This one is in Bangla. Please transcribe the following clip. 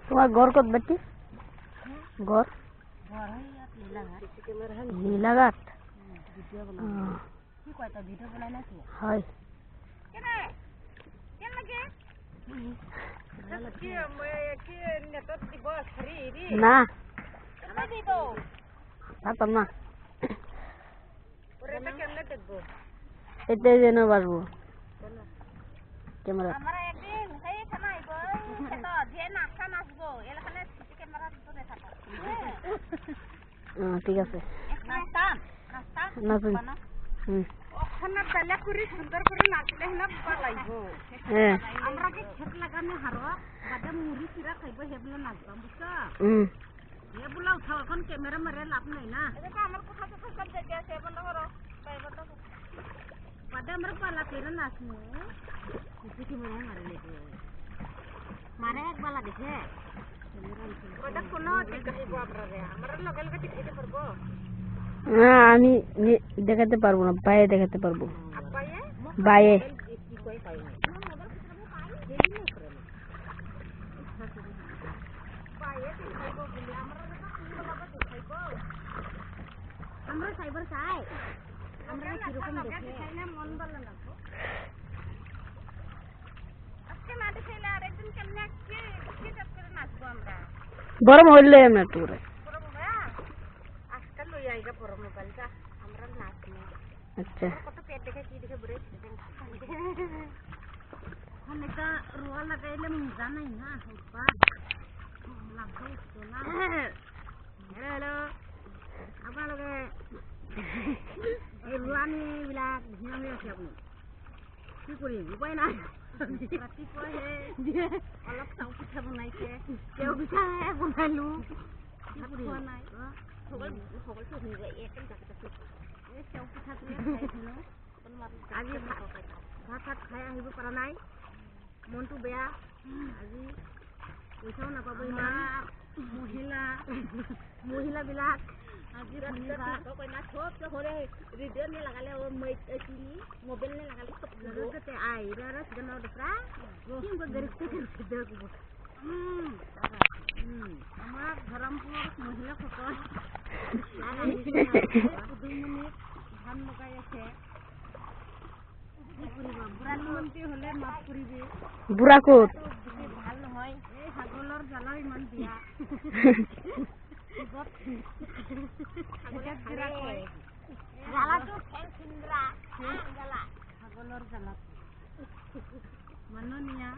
তোমার ঘর কত বাচ্চি ঘর লীলাঘাট হয় না পাতাম না এটাই যেন বাসবো ক্যামেরা ঠিক আছে নাচুন সুন্দর করে নাচলে আমরা কি খেত লাগানো হারো বাদে মুড়ি চিরা খাইব হেবলা নাচবাম বুঝছো হেবলা উঠাও এখন ক্যামেরা মারে লাভ নাই না এটা আমার কথা তো সব জায়গা আছে বন্ধ করো বাদে আমরা পালা করে নাচমু কিছু মনে মারে লেগে মারে এক বালা দেখে ওটা কোন দেখাইব আপনারে আমরা লগে লগে দেখাইতে পারবো না আমি দেখাতে পারবো না বাইরে দেখাতে পারবো বাইরে আমরা সাইবার চাই আমরা কিরকম দেখাই না মন ভালো লাগবে আজকে না দেখাইলে আরেকদিন কেমনে কি কাজ করে নাচবো আমরা গরম হইলে আমরা টুরে গরম হয় আজকে লই আইগা বড় মোবাইলটা আমরা নাচবো আচ্ছা কত পেট দেখে কি দেখে বড় অনেকটা রুয়া লাগাইলে মজা নাই না হইবা লাগবে তো না হ্যালো আপোনালোকে এই ৰুৱানি বিলাক ধুনীয়া আছে আপুনি কি কৰিম উপায় নাই ৰাতিপুৱাহে অলপ চাউ পিঠা বনাইছে তেও পিঠাহে বনালো খোৱা নাই সকলোটো হৈ যায় এই তেও পিঠাটোৱে খাইছিলো আজি ভাত চাত খাই আহিব পৰা নাই মনটো বেয়া আজি পইচাও নাপাব ইমান মহিলাবিলাক আজি শনিবাৰ কইনা সব হৰে ৰেডিঅ' নে লাগালে ও টিভি মোবাইল নে লাগালে সব জতে আই রা সিনা দফরা কিম গো গরিতে দে গো আমার ধরমপুর মহিলা সকল দুই মিনিট ধান মকাই আছে কি করিবা বুড়ালি মন্ত্রী হলে মাফ করিবে বুড়া কোট ভাল নহয় এই ছাগলৰ জ্বালা ইমান দিয়া জ্বালাটো ফেন্দ্ৰা জ্বালা ছাগলৰ জ্বালা মাননীয়া